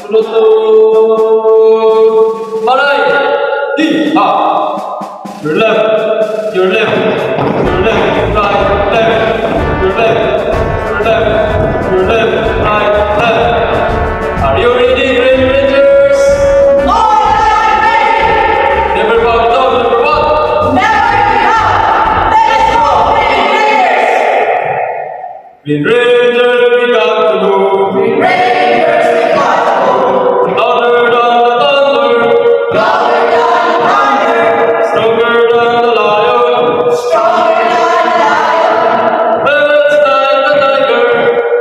Slow. Malay. Your left. Your left. Your left. Right. Left. Your left. Your left. Your left. Right. Left. Are you ready, Green Rangers? Never back down. Number one. Green Rangers, we got to go. Green Rangers, we got to go. Louder than the thunder. Louder than the thunder. Stronger than the lion. Stronger than the lion. Feels like the tiger.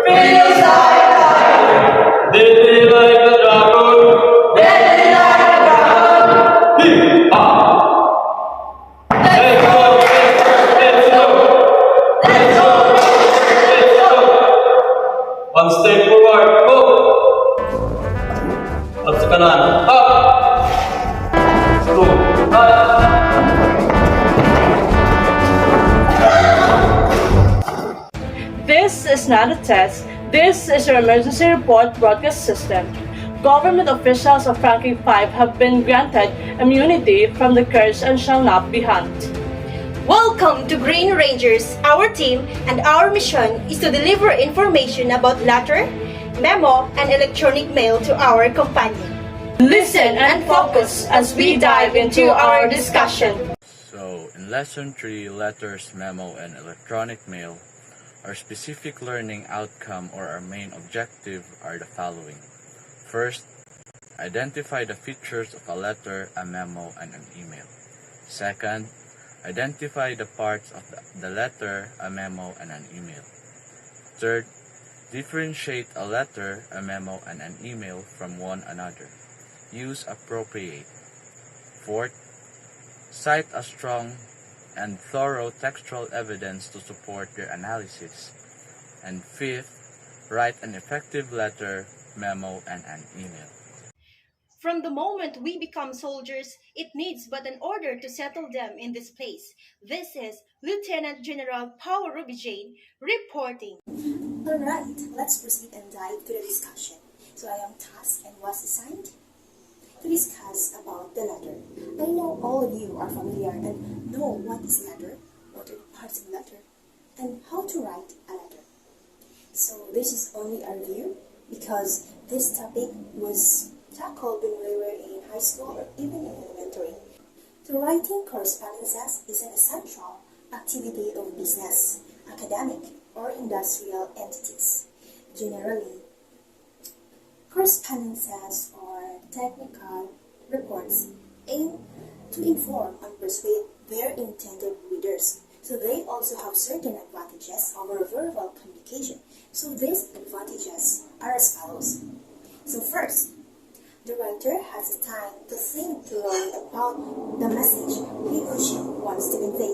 Feels like the tiger. Deadly like the dragon. Deadly like the dragon. Hee-ha! Let's go! Let's go! Let's go! One step forward, go! Up sa kanan, up! Slow, right! This is not a test. This is your emergency report broadcast system. Government officials of Ranking 5 have been granted immunity from the curse and shall not be harmed. Welcome to Green Rangers. Our team and our mission is to deliver information about letter, memo, and electronic mail to our companion. Listen and focus as we dive into our discussion. So, in Lesson 3, Letters, Memo, and Electronic Mail, our specific learning outcome or our main objective are the following. First, identify the features of a letter, a memo, and an email. Second, identify the parts of the letter, a memo, and an email. Third, differentiate a letter, a memo, and an email from one another. Use appropriate. Fourth, cite a strong and thorough textual evidence to support your analysis. And fifth, write an effective letter, memo, and an email. From the moment we become soldiers, it needs but an order to settle them in this place. This is Lieutenant General Paul Rubijane reporting. Alright, let's proceed and dive to the discussion. So I am tasked and was assigned to discuss about the letter. I know all of you are familiar and know what is letter, what are the parts of letter, and how to write a letter. So this is only a review because this topic was tackled when we were in high school or even in elementary. So writing correspondences is an essential activity of business, academic, or industrial entities. Generally, correspondences or technical reports aim to inform and persuade their intended readers. So they also have certain advantages over verbal communication. So these advantages are as follows. So first, the writer has time to think long about the message he or she wants to convey.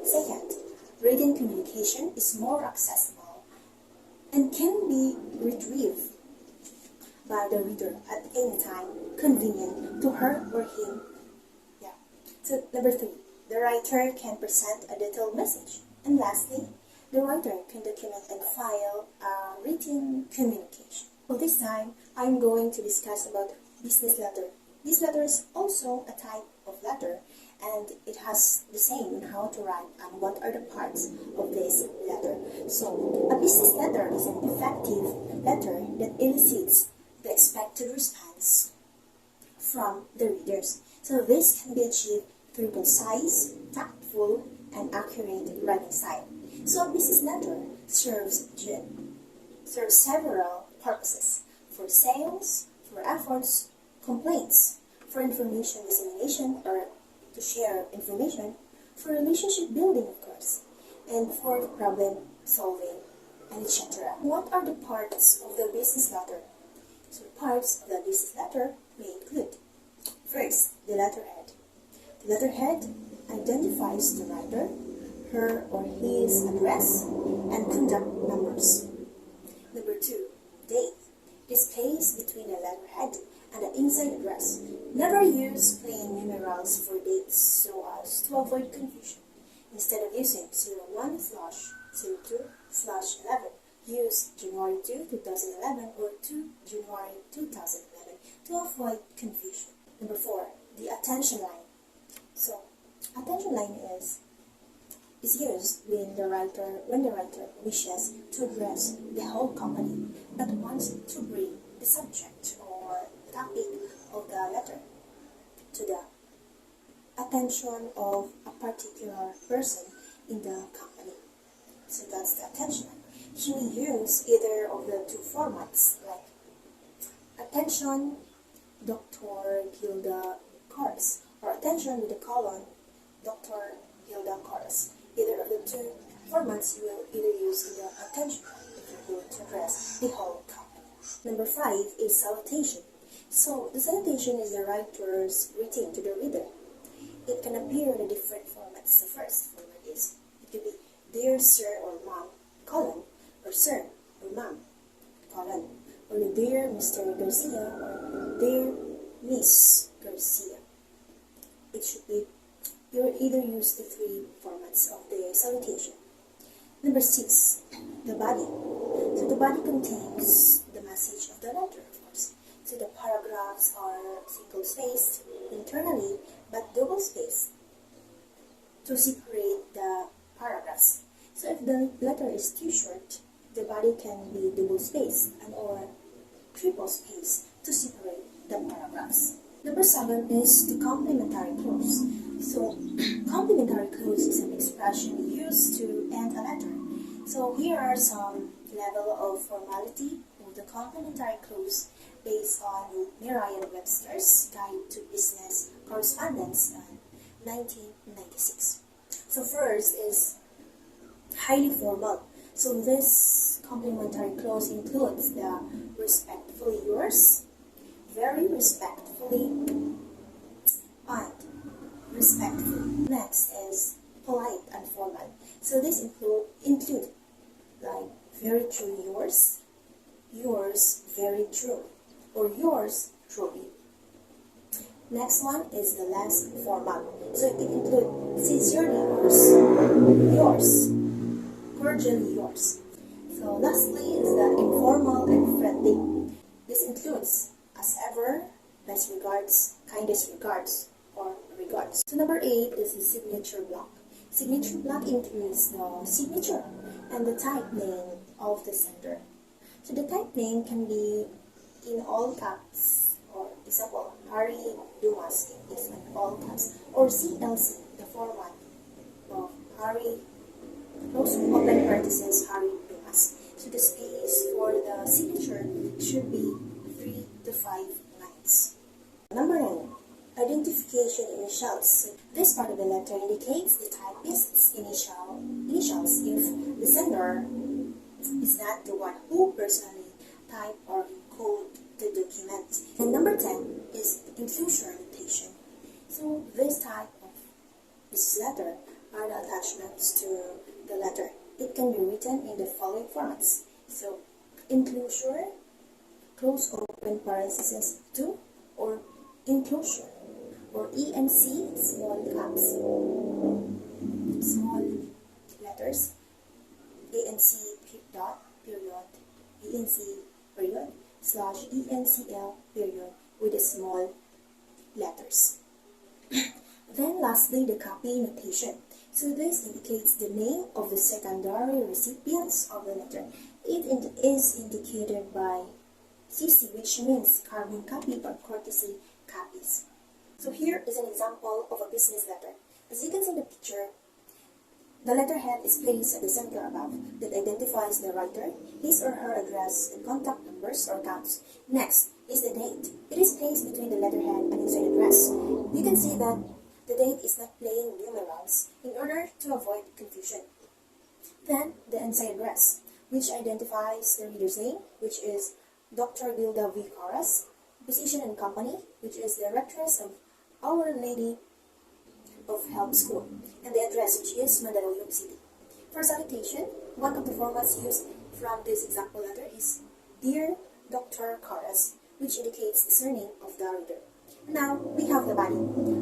Second, written communication is more accessible and can be retrieved by the reader at any time convenient to her or him. So number 3, the writer can present a detailed message. And lastly, the writer can document and file a written communication. For this time, I'm going to discuss about business letter. This letter is also a type of letter, and it has the same in how to write and what are the parts of this letter. So, a business letter is an effective letter that elicits the expected response from the readers. So this can be achieved through concise, tactful, and accurate writing style. So a business letter serves several purposes: for sales, for efforts, complaints, for information dissemination or to share information, for relationship building, of course, and for problem solving, and etc. What are the parts of the business letter? So parts of the business letter may include: first, the letterhead. The letterhead identifies the writer, her or his address, and contact numbers. Number 2, date. This space between the letterhead and the inside address. Never use plain numerals for dates so as to avoid confusion. Instead of using 01/02/11, use January 2, 2011 or 2 January 2011. to avoid confusion. Number 4, the attention line. So, attention line is used when the writer wishes to address the whole company but wants to bring the subject or topic of the letter to the attention of a particular person in the company. So that's the attention line. You may use either of the two formats, like attention Dr. Gilda Chorus, or attention with the colon Dr. Gilda Chorus. Either of the two formats you will either use in the attention if you want to address the whole company. Number 5 is salutation. So the salutation is the writer's greeting to the reader. It can appear in different formats. The first format is, it could be dear sir or ma'am, colon, or sir or ma'am, colon, or dear Mr. Garcia or dear Miss Garcia. It should be, you will either use the 3 formats of the salutation. Number 6, the body. So the body contains the message of the letter, of course. So the paragraphs are single-spaced internally, but double-spaced to separate the paragraphs. So if the letter is too short, the body can be double-spaced and or triple-spaced to separate the paragraphs. Number 7 is the complementary clause. So complementary clause is an expression used to end a letter. So here are some level of formality of the complementary clause based on Merriam-Webster's Guide to Business Correspondence in 1996. So first is highly formal. So this complementary clause includes the respectfully yours, very respectfully, and respectful. Next is polite and formal. So this include like very true yours very true, or yours truly. Next one is the less formal. So it includes sincerely yours, cordially yours. So lastly is the informal and friendly. This includes as ever, best regards, kindest regards, or regards. So number 8 is the signature block. Signature block includes the signature and the type name of the sender. So the type name can be in all caps, or example, Harry Dumas is in all caps, or CLC, the format of Harry, close open parenthesis, Harry Dumas. So the space for the signature should be 3 to 5 lines. Number 9, identification initials. This part of the letter indicates the typist's initials if the sender is not the one who personally type or encode the document. And number 10 is inclusion notation. So this type of this letter are the attachments to the letter. It can be written in the following formats. So enclosure, close open parenthesis 2, or enclosure, or ENC, small caps, small letters, ENC dot period, ENC period, slash ENCL period with the small letters. Then lastly, the copy notation. So this indicates the name of the secondary recipients of the letter. It is indicated by CC, which means carbon copy or courtesy copies. So here is an example of a business letter. As you can see in the picture, the letterhead is placed at the center above that identifies the writer, his or her address, and contact numbers or counts. Next is the date. It is placed between the letterhead and inside address. You can see that the date is not plain numerals in order to avoid confusion. Then the inside address, which identifies the reader's name, which is Dr. Gilda V. Chorus, position and company, which is Directress of Our Lady of Help School, and the address, which is Mandaluyong City. For salutation, one of the formats used from this example letter is Dear Dr. Chorus, which indicates the surname of the reader. Now, we have the body.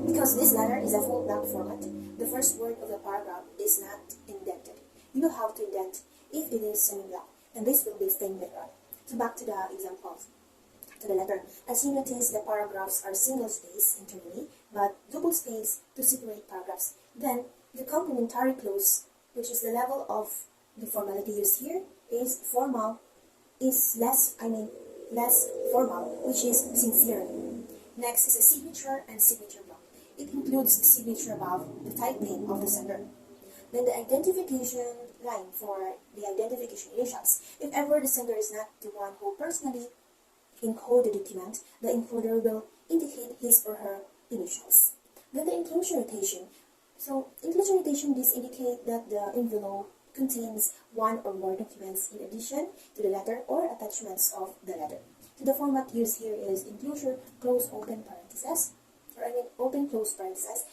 Because this letter is a full blank format, the first word of the paragraph is not indented. You will have to indent if it is semi-blank, and this will be stained later on. So back to the examples. to the letter. As you notice, the paragraphs are single space internally, but double space to separate paragraphs. Then, the complementary clause, which is the level of the formality used here, is formal, less formal, which is sincere. Next is a signature and signature block. It includes signature above the type name of the sender. Then the identification line for the identification initials. If ever the sender is not the one who personally encode the document, the encoder will indicate his or her initials. Then the inclusion notation. So inclusion notation, this indicate that the envelope contains one or more documents in addition to the letter or attachments of the letter. So the format used here is enclosure, close, open parentheses, open, close parentheses.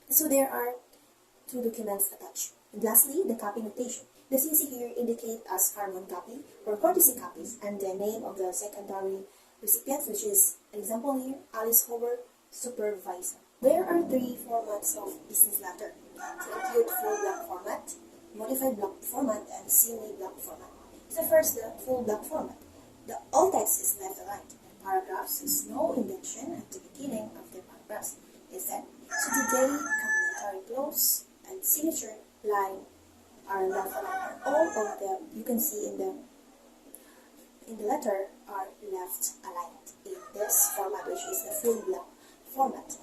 So there are two documents attached. And lastly, the copy notation. The CC here indicate as carbon copy or courtesy copies and the name of the secondary recipient, which is an example here, Alice Hoover, supervisor. There are three formats of business letter. So include full block format, modified block format, and semi-block format. So first, the full block format. The all text is left aligned. The paragraphs is no indentation at the beginning of the paragraphs. Is that so today complementary clause and signature line are left aligned. All of the you can see in the letter are left aligned in this format, which is the full block format.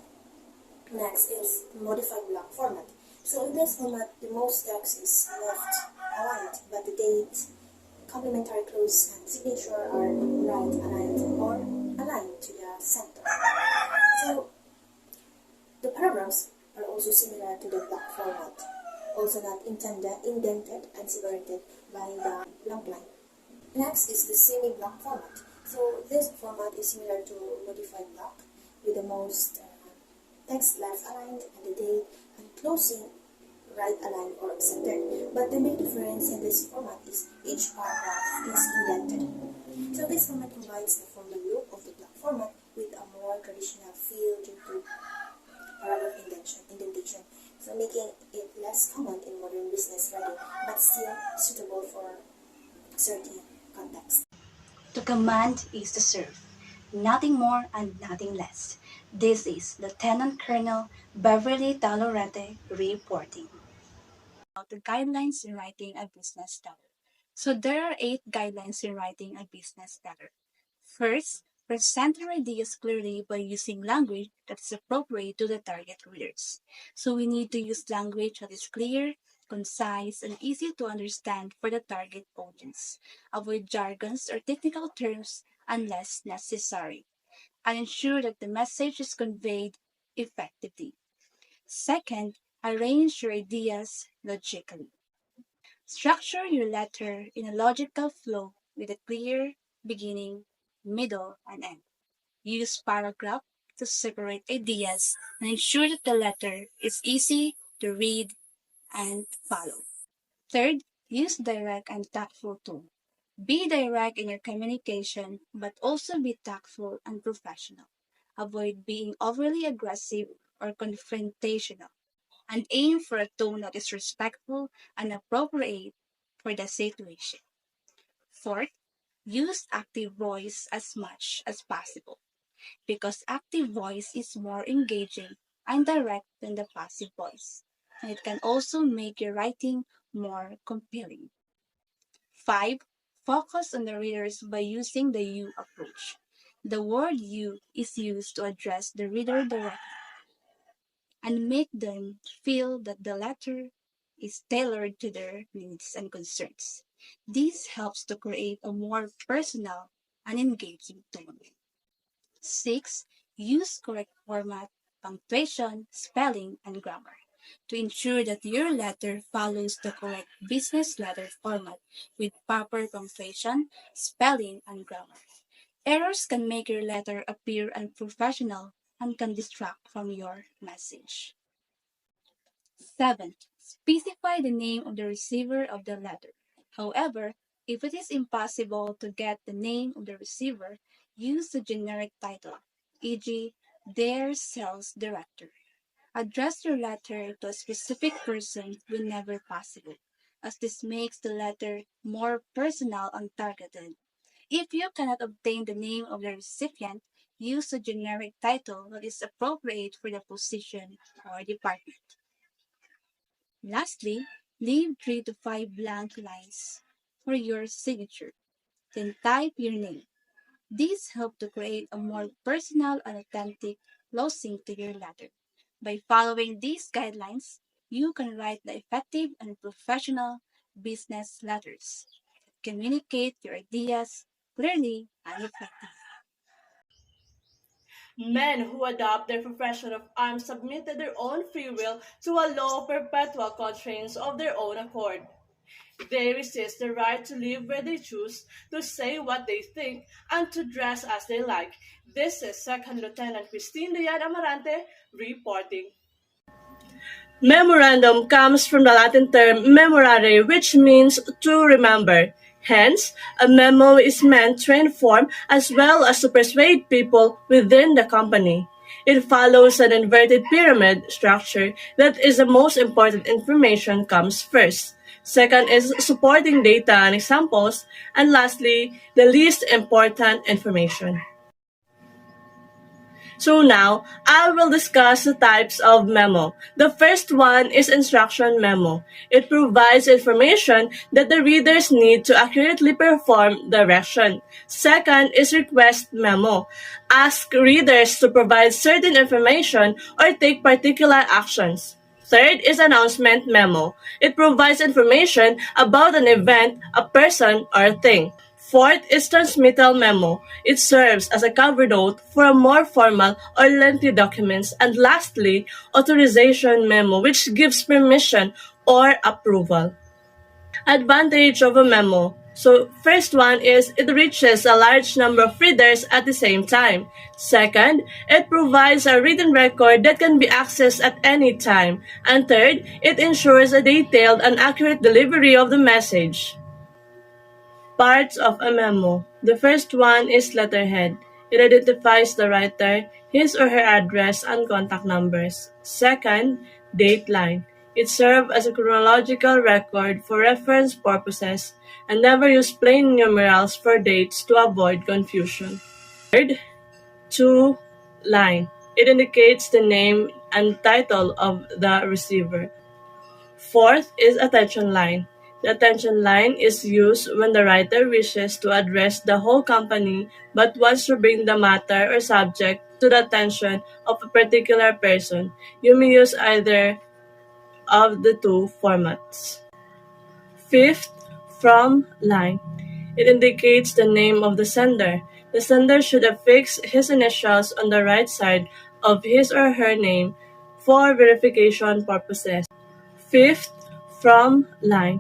Next is modified block format. So in this format, the most text is left aligned, but the date, complementary clause, and signature are right aligned or aligned to the center. So the paragraphs are also similar to the block format, also not indented and separated by the blank line. Next is the semi-block format. So this format is similar to modified block with the most text left aligned and the date and closing right aligned or centered. But the main difference in this format is each paragraph is indented. So this format combines the formal look of the block format with a more traditional feel due to paragraph indentation, so making it less common in modern business writing, but still suitable for certain contexts. To command is to serve, nothing more and nothing less. This is Lieutenant Colonel Beverly Talorete reporting. About the guidelines in writing a business letter. So there are 8 guidelines in writing a business letter. First, present your ideas clearly by using language that is appropriate to the target readers. So we need to use language that is clear, concise, and easy to understand for the target audience. Avoid jargons or technical terms unless necessary, and ensure that the message is conveyed effectively. Second, arrange your ideas logically. Structure your letter in a logical flow with a clear beginning, middle, and end. Use paragraph to separate ideas and ensure that the letter is easy to read and follow. Third, use direct and tactful tone. Be direct in your communication, but also be tactful and professional. Avoid being overly aggressive or confrontational, and aim for a tone that is respectful and appropriate for the situation. Fourth, use active voice as much as possible because active voice is more engaging and direct than the passive voice, and it can also make your writing more compelling. 5. Focus on the readers by using the you approach. The word you is used to address the reader directly and make them feel that the letter is tailored to their needs and concerns. This helps to create a more personal and engaging tone. 6. Use correct format, punctuation, spelling, and grammar to ensure that your letter follows the correct business letter format with proper punctuation, spelling, and grammar. Errors can make your letter appear unprofessional and can distract from your message. 7. Specify the name of the receiver of the letter. However, if it is impossible to get the name of the receiver, use the generic title, e.g., their sales director. Address your letter to a specific person whenever possible, as this makes the letter more personal and targeted. If you cannot obtain the name of the recipient, use a generic title that is appropriate for the position or department. Lastly, leave 3 to 5 blank lines for your signature. Then type your name. These help to create a more personal and authentic closing to your letter. By following these guidelines, you can write the effective and professional business letters. Communicate your ideas clearly and effectively. Men who adopt their profession of arms submitted their own free will to a law of perpetual constraints of their own accord. They resist the right to live where they choose, to say what they think, and to dress as they like. This is Second Lieutenant Christine Dian Amarante reporting. Memorandum comes from the Latin term memorare, which means to remember. Hence, a memo is meant to inform as well as to persuade people within the company. It follows an inverted pyramid structure that is the most important information comes first. Second is supporting data and examples, and lastly, the least important information. So now, I will discuss the types of memo. The first one is instruction memo. It provides information that the readers need to accurately perform direction. Second is request memo. Ask readers to provide certain information or take particular actions. Third is announcement memo. It provides information about an event, a person, or a thing. Fourth is transmittal memo. It serves as a cover note for more formal or lengthy documents. And lastly, authorization memo, which gives permission or approval. Advantage of a memo. So first one is it reaches a large number of readers at the same time. Second, it provides a written record that can be accessed at any time. And third, it ensures a detailed and accurate delivery of the message. Parts of a memo. The first one is letterhead. It identifies the writer, his or her address, and contact numbers. Second, dateline. It serves as a chronological record for reference purposes and never use plain numerals for dates to avoid confusion. Third, two line. It indicates the name and title of the receiver. Fourth is attention line. The attention line is used when the writer wishes to address the whole company but wants to bring the matter or subject to the attention of a particular person. You may use either of the two formats. Fifth, from line. It indicates the name of the sender. The sender should affix his initials on the right side of his or her name for verification purposes. Fifth, from line.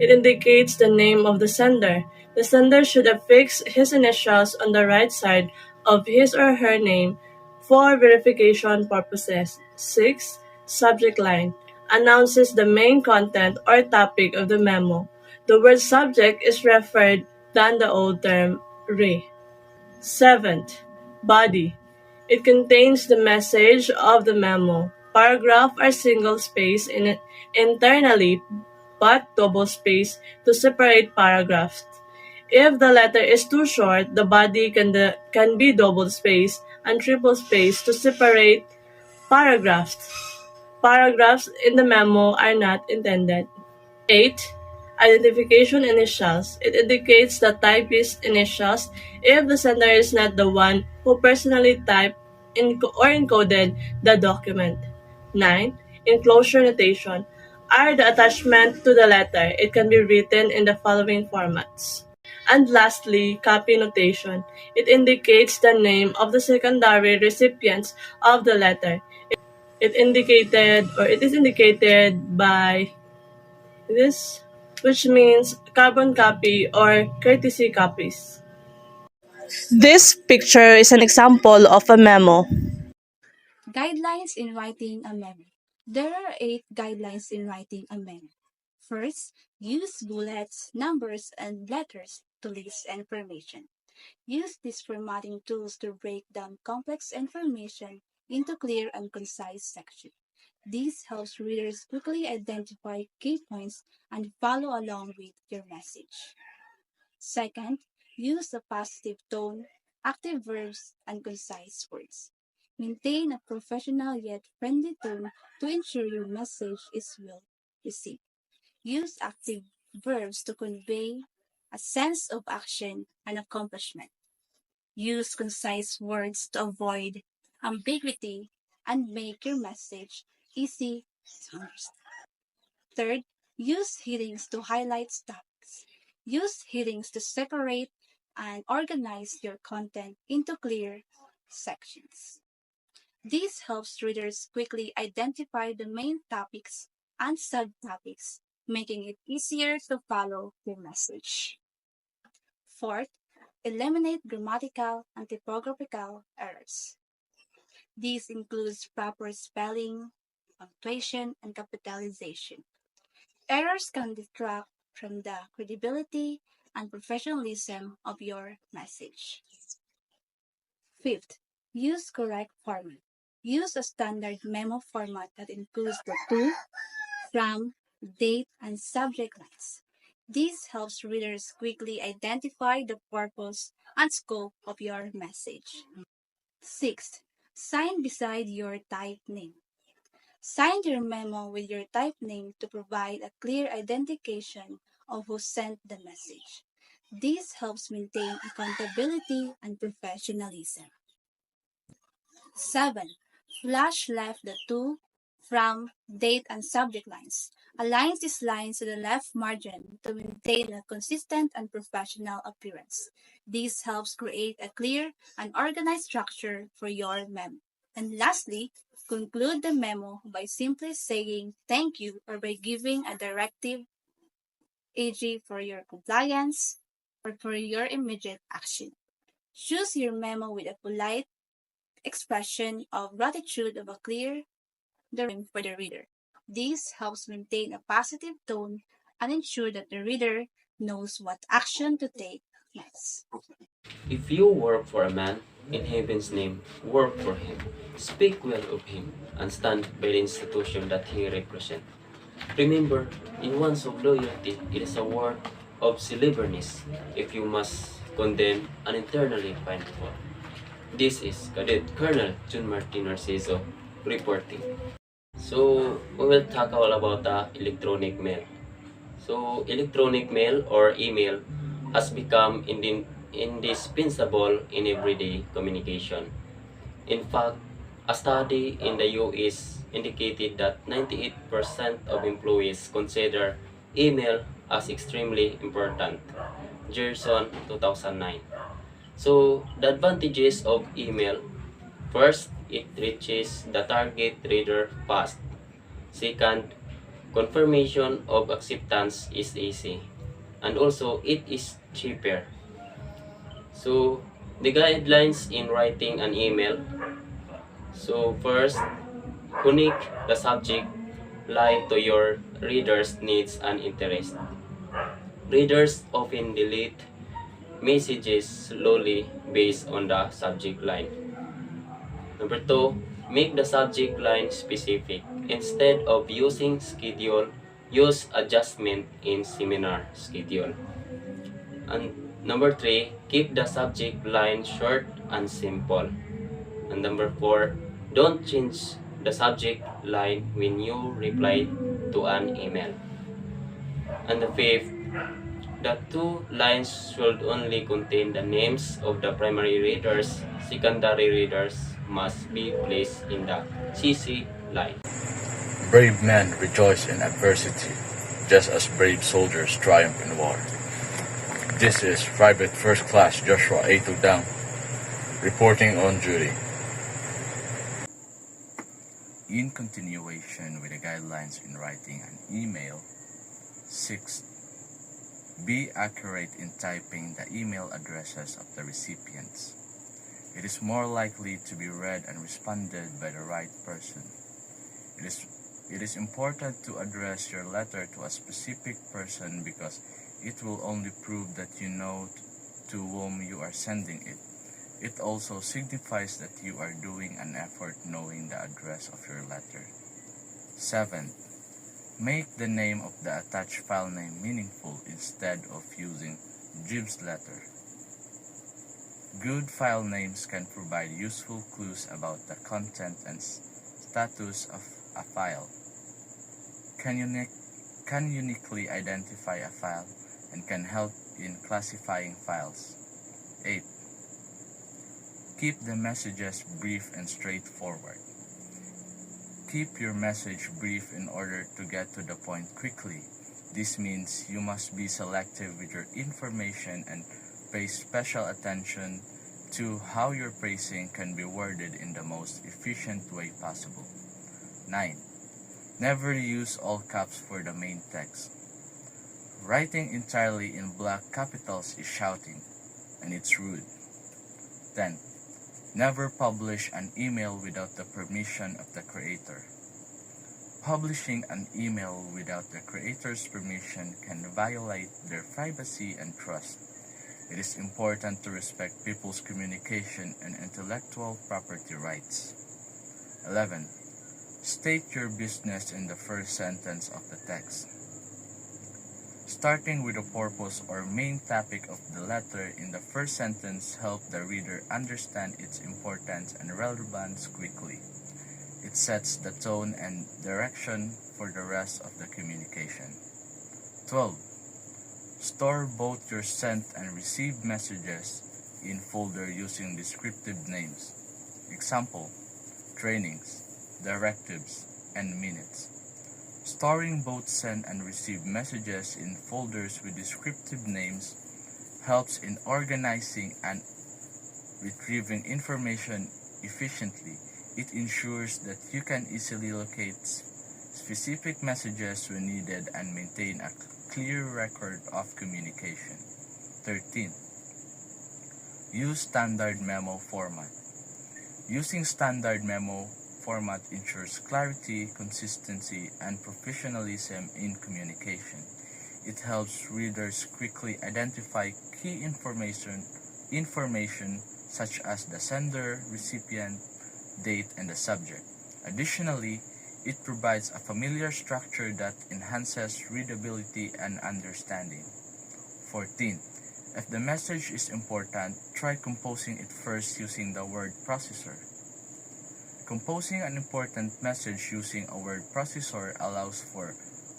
It indicates the name of the sender. The sender should affix his initials on the right side of his or her name for verification purposes. 6. Subject line announces the main content or topic of the memo. The word subject is referred than the old term re. 7th. Body. It contains the message of the memo. Paragraph are single space internally but double space to separate paragraphs. If the letter is too short, the body can be double space and triple space to separate paragraphs. Paragraphs in the memo are not intended. 8. Identification initials. It indicates the typist's initials if the sender is not the one who personally typed or encoded the document. 9. Enclosure notation are the attachment to the letter. It can be written in the following formats. And lastly, copy notation. It indicates the name of the secondary recipients of the letter. It is indicated by this, which means carbon copy or courtesy copies. This picture is an example of a memo. Guidelines in writing a memo. There are 8 guidelines in writing a memo. First, use bullets, numbers, and letters to list information. Use these formatting tools to break down complex information into clear and concise sections. This helps readers quickly identify key points and follow along with your message. Second, Use a positive tone, active verbs, and concise words. Maintain a professional yet friendly tone to ensure your message is well received. Use active verbs to convey a sense of action and accomplishment. Use concise words to avoid ambiguity and make your message easy to understand. Third, use headings to highlight topics. Use headings to separate and organize your content into clear sections. This helps readers quickly identify the main topics and subtopics, making it easier to follow your message. Fourth, eliminate grammatical and typographical errors. This includes proper spelling, punctuation, and capitalization. Errors can detract from the credibility and professionalism of your message. Fifth, use correct format. Use a standard memo format that includes the to, from, date, and subject lines. This helps readers quickly identify the purpose and scope of your message. Sixth, sign beside your type name. Sign your memo with your type name to provide a clear identification of who sent the message. This helps maintain accountability and professionalism. 7. Flash left the to, from, date, and subject lines. Align these lines to the left margin to maintain a consistent and professional appearance. This helps create a clear and organized structure for your memo. And lastly, conclude the memo by simply saying thank you or by giving a directive, e.g., for your compliance or for your immediate action. Choose your memo with a polite expression of gratitude of a clear the for the reader. This helps maintain a positive tone and ensure that the reader knows what action to take next. If you work for a man, in heaven's name, work for him. Speak well of him, and stand by the institution that he represents. Remember, in one's of loyalty, it is a word of celebrities if you must condemn and internally find fault. This is Cadet Colonel Jun Martin Narciso reporting. So, we will talk all about the electronic mail. So, electronic mail or email has become indispensable in everyday communication. In fact, a study in the US indicated that 98% of employees consider email as extremely important. Gerson, 2009. So, the advantages of email: first, it reaches the target reader fast. Second, confirmation of acceptance is easy. And also, it is cheaper. So, the guidelines in writing an email. So, first, connect the subject line to your reader's needs and interests. Readers often delete messages slowly based on the subject line. Number 2, make the subject line specific. Instead of using schedule, use adjustment in seminar schedule. And number 3, keep the subject line short and simple. And number 4, don't change the subject line when you reply to an email. And the 5th, the 2 lines should only contain the names of the primary readers. Secondary readers must be placed in the CC line. Brave men rejoice in adversity, just as brave soldiers triumph in war. This is Private First Class Joshua A. Tudang, reporting on duty. In continuation with the guidelines in writing an email, 6. Be accurate in typing the email addresses of the recipients. It is more likely to be read and responded by the right person. It is important to address your letter to a specific person because it will only prove that you know to whom you are sending it. It also signifies that you are doing an effort knowing the address of your letter. 7. Make the name of the attached file name meaningful instead of using Jim's letter. Good file names can provide useful clues about the content and status of a file, can uniquely identify a file, and can help in classifying files. 8. Keep the messages brief and straightforward. Keep your message brief in order to get to the point quickly. This means you must be selective with your information and pay special attention to how your phrasing can be worded in the most efficient way possible. 9. Never use all caps for the main text. Writing entirely in black capitals is shouting, and it's rude. 10. Never publish an email without the permission of the creator. Publishing an email without the creator's permission can violate their privacy and trust. It is important to respect people's communication and intellectual property rights. 11. State your business in the first sentence of the text. Starting with the purpose or main topic of the letter in the first sentence helps the reader understand its importance and relevance quickly. It sets the tone and direction for the rest of the communication. 12. Store both your sent and received messages in folder using descriptive names. Example, trainings, directives, and minutes. Storing both sent and received messages in folders with descriptive names helps in organizing and retrieving information efficiently. It ensures that you can easily locate specific messages when needed and maintain a clear record of communication. 13. Use standard memo format. Using standard memo format ensures clarity, consistency, and professionalism in communication. It helps readers quickly identify key information such as the sender, recipient, date, and the subject. Additionally, it provides a familiar structure that enhances readability and understanding. 14. If the message is important, try composing it first using the word processor. Composing an important message using a word processor allows for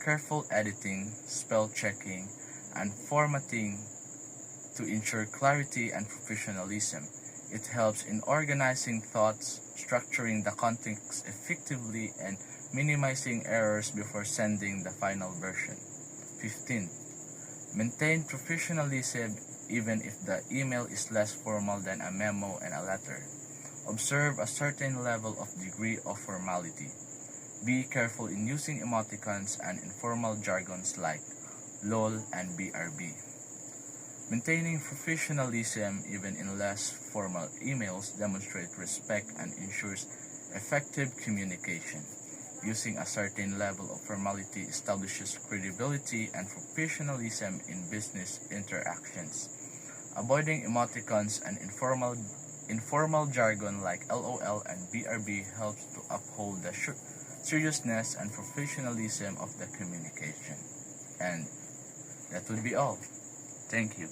careful editing, spell checking, and formatting to ensure clarity and professionalism. It helps in organizing thoughts, structuring the context effectively, and minimizing errors before sending the final version. 15. Maintain professionalism even if the email is less formal than a memo and a letter. Observe a certain level of degree of formality. Be careful in using emoticons and informal jargons like LOL and BRB. Maintaining professionalism even in less formal emails demonstrates respect and ensures effective communication. Using a certain level of formality establishes credibility and professionalism in business interactions. Avoiding emoticons and informal jargon like LOL and BRB helps to uphold the seriousness and professionalism of the communication. And that would be all. Thank you.